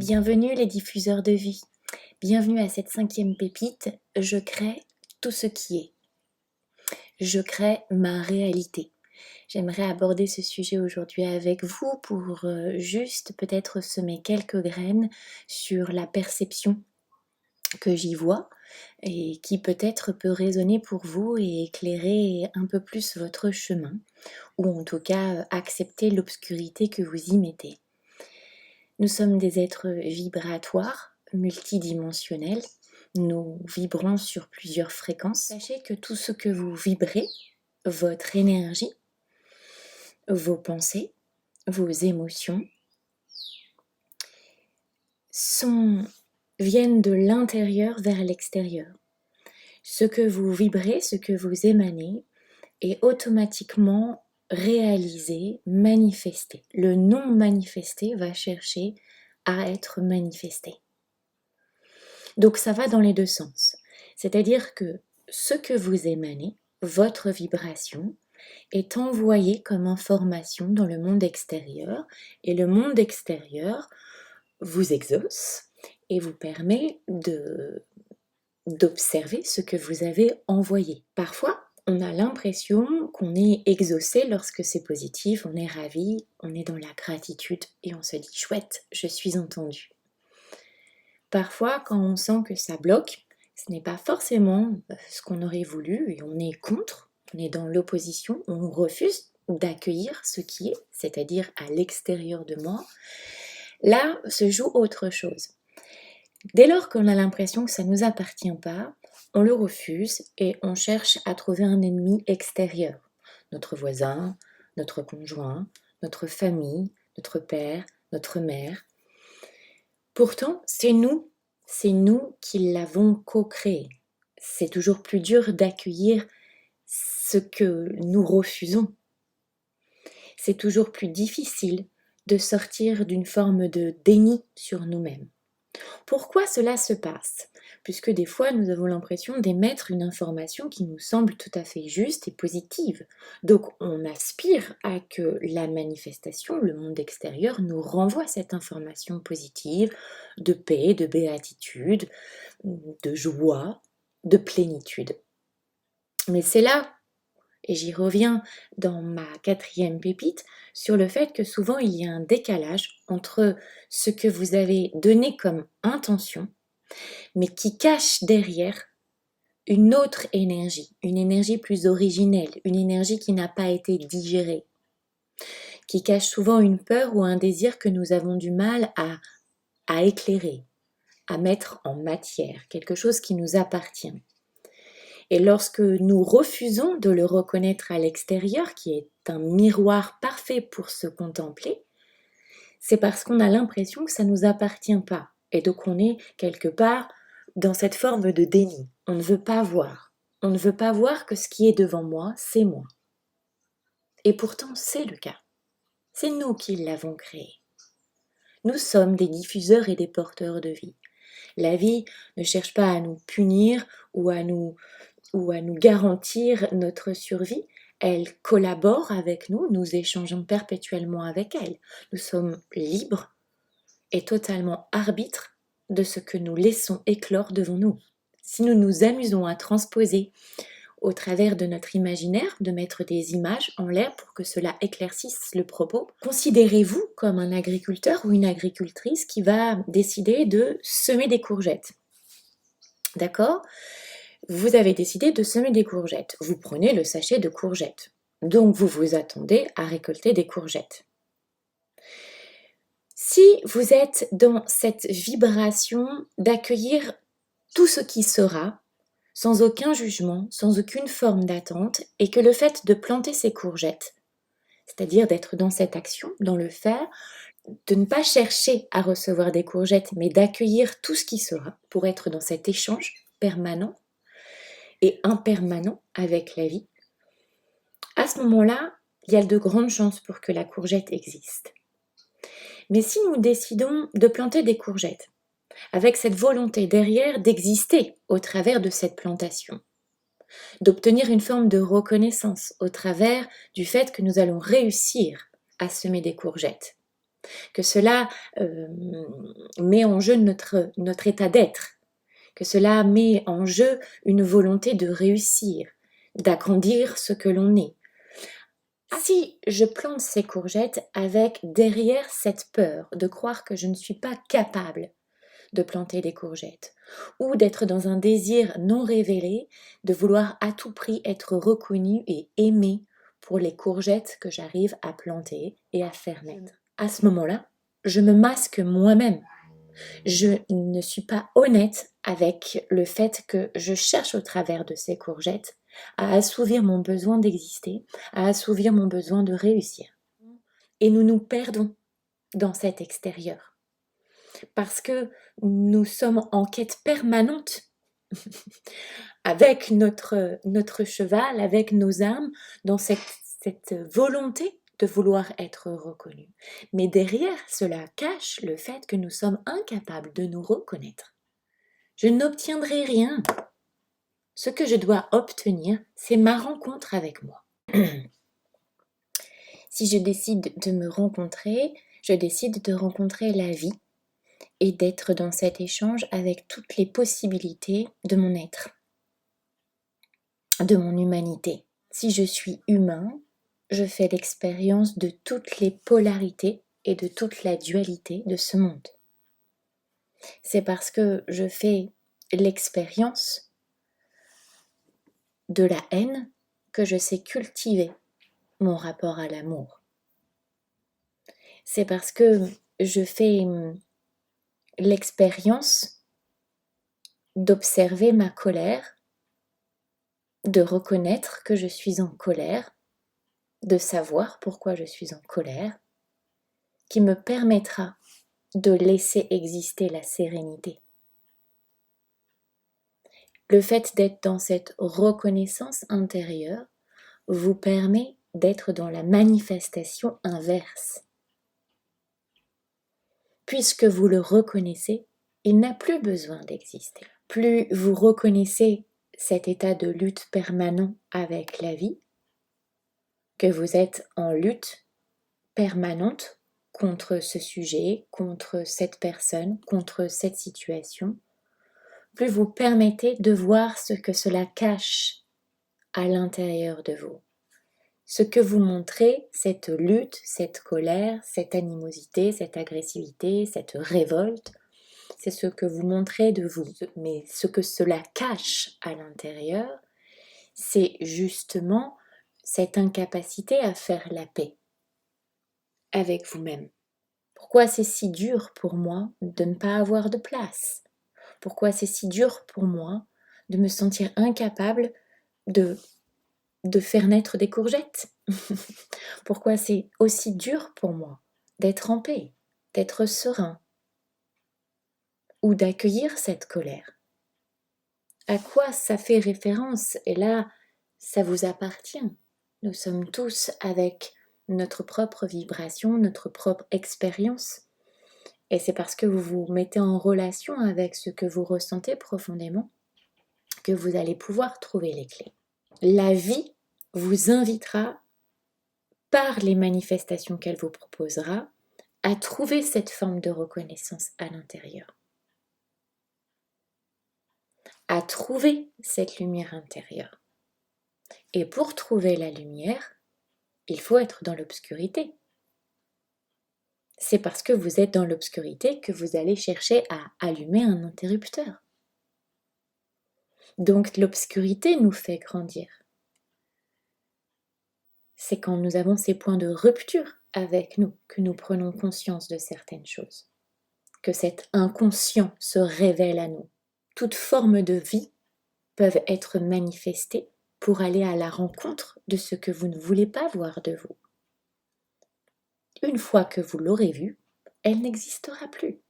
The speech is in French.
Bienvenue les diffuseurs de vie, bienvenue à cette 5e pépite, je crée tout ce qui est. Je crée ma réalité. J'aimerais aborder ce sujet aujourd'hui avec vous pour juste peut-être semer quelques graines sur la perception que j'y vois et qui peut-être peut résonner pour vous et éclairer un peu plus votre chemin ou en tout cas accepter l'obscurité que vous y mettez. Nous sommes des êtres vibratoires, multidimensionnels. Nous vibrons sur plusieurs fréquences. Sachez que tout ce que vous vibrez, votre énergie, vos pensées, vos émotions, viennent de l'intérieur vers l'extérieur. Ce que vous vibrez, ce que vous émanez, est automatiquement réalisé, manifesté. Le non manifesté va chercher à être manifesté. Donc ça va dans les deux sens. C'est-à-dire que ce que vous émanez, votre vibration, est envoyé comme information dans le monde extérieur et le monde extérieur vous exauce et vous permet d'observer ce que vous avez envoyé. Parfois, on a l'impression qu'on est exaucé lorsque c'est positif, on est ravi, on est dans la gratitude et on se dit « chouette, je suis entendu ». Parfois, quand on sent que ça bloque, ce n'est pas forcément ce qu'on aurait voulu et on est contre, on est dans l'opposition, on refuse d'accueillir ce qui est, c'est-à-dire à l'extérieur de moi. Là se joue autre chose. Dès lors qu'on a l'impression que ça ne nous appartient pas, on le refuse et on cherche à trouver un ennemi extérieur. Notre voisin, notre conjoint, notre famille, notre père, notre mère. Pourtant, c'est nous qui l'avons co-créé. C'est toujours plus dur d'accueillir ce que nous refusons. C'est toujours plus difficile de sortir d'une forme de déni sur nous-mêmes. Pourquoi cela se passe? Puisque des fois, nous avons l'impression d'émettre une information qui nous semble tout à fait juste et positive. Donc, on aspire à que la manifestation, le monde extérieur, nous renvoie cette information positive de paix, de béatitude, de joie, de plénitude. Mais c'est là, et j'y reviens dans ma 4e pépite, sur le fait que souvent il y a un décalage entre ce que vous avez donné comme intention, mais qui cache derrière une autre énergie, une énergie plus originelle, une énergie qui n'a pas été digérée, qui cache souvent une peur ou un désir que nous avons du mal à éclairer, à mettre en matière, quelque chose qui nous appartient. Et lorsque nous refusons de le reconnaître à l'extérieur, qui est un miroir parfait pour se contempler, c'est parce qu'on a l'impression que ça ne nous appartient pas. Et donc on est quelque part dans cette forme de déni. On ne veut pas voir. On ne veut pas voir que ce qui est devant moi, c'est moi. Et pourtant, c'est le cas. C'est nous qui l'avons créé. Nous sommes des diffuseurs et des porteurs de vie. La vie ne cherche pas à nous punir ou à nous garantir notre survie. Elle collabore avec nous, nous échangeons perpétuellement avec elle. Nous sommes libres et totalement arbitres de ce que nous laissons éclore devant nous. Si nous nous amusons à transposer au travers de notre imaginaire, de mettre des images en l'air pour que cela éclaircisse le propos, considérez-vous comme un agriculteur ou une agricultrice qui va décider de semer des courgettes. D'accord ? Vous avez décidé de semer des courgettes. Vous prenez le sachet de courgettes. Donc vous vous attendez à récolter des courgettes. Si vous êtes dans cette vibration d'accueillir tout ce qui sera, sans aucun jugement, sans aucune forme d'attente, et que le fait de planter ces courgettes, c'est-à-dire d'être dans cette action, dans le faire, de ne pas chercher à recevoir des courgettes, mais d'accueillir tout ce qui sera, pour être dans cet échange permanent et impermanent avec la vie, à ce moment-là, il y a de grandes chances pour que la courgette existe. Mais si nous décidons de planter des courgettes, avec cette volonté derrière d'exister au travers de cette plantation, d'obtenir une forme de reconnaissance au travers du fait que nous allons réussir à semer des courgettes, que cela met en jeu notre état d'être, que cela met en jeu une volonté de réussir, d'agrandir ce que l'on est. Si je plante ces courgettes avec derrière cette peur de croire que je ne suis pas capable de planter des courgettes, ou d'être dans un désir non révélé, de vouloir à tout prix être reconnu et aimé pour les courgettes que j'arrive à planter et à faire naître. À ce moment-là, je me masque moi-même. Je ne suis pas honnête avec le fait que je cherche au travers de ces courgettes à assouvir mon besoin d'exister, à assouvir mon besoin de réussir. Et nous nous perdons dans cet extérieur parce que nous sommes en quête permanente avec notre cheval, avec nos âmes, dans cette volonté de vouloir être reconnus. Mais derrière cela cache le fait que nous sommes incapables de nous reconnaître. Je n'obtiendrai rien. Ce que je dois obtenir, c'est ma rencontre avec moi. Si je décide de me rencontrer, je décide de rencontrer la vie et d'être dans cet échange avec toutes les possibilités de mon être, de mon humanité. Si je suis humain, je fais l'expérience de toutes les polarités et de toute la dualité de ce monde. C'est parce que je fais l'expérience de la haine que je sais cultiver mon rapport à l'amour. C'est parce que je fais l'expérience d'observer ma colère, de reconnaître que je suis en colère, de savoir pourquoi je suis en colère, qui me permettra de laisser exister la sérénité. Le fait d'être dans cette reconnaissance intérieure vous permet d'être dans la manifestation inverse. Puisque vous le reconnaissez, il n'a plus besoin d'exister. Plus vous reconnaissez cet état de lutte permanent avec la vie, que vous êtes en lutte permanente contre ce sujet, contre cette personne, contre cette situation, plus vous permettez de voir ce que cela cache à l'intérieur de vous. Ce que vous montrez, cette lutte, cette colère, cette animosité, cette agressivité, cette révolte, c'est ce que vous montrez de vous. Mais ce que cela cache à l'intérieur, c'est justement cette incapacité à faire la paix avec vous-même. Pourquoi c'est si dur pour moi de ne pas avoir de place? Pourquoi c'est si dur pour moi de me sentir incapable de faire naître des courgettes? Pourquoi c'est aussi dur pour moi d'être en paix, d'être serein ou d'accueillir cette colère? À quoi ça fait référence? Et là, ça vous appartient. Nous sommes tous avec notre propre vibration, notre propre expérience. Et c'est parce que vous vous mettez en relation avec ce que vous ressentez profondément que vous allez pouvoir trouver les clés. La vie vous invitera, par les manifestations qu'elle vous proposera, à trouver cette forme de reconnaissance à l'intérieur, à trouver cette lumière intérieure. Et pour trouver la lumière, il faut être dans l'obscurité. C'est parce que vous êtes dans l'obscurité que vous allez chercher à allumer un interrupteur. Donc l'obscurité nous fait grandir. C'est quand nous avons ces points de rupture avec nous que nous prenons conscience de certaines choses, que cet inconscient se révèle à nous. Toutes formes de vie peuvent être manifestées pour aller à la rencontre de ce que vous ne voulez pas voir de vous. Une fois que vous l'aurez vu, elle n'existera plus.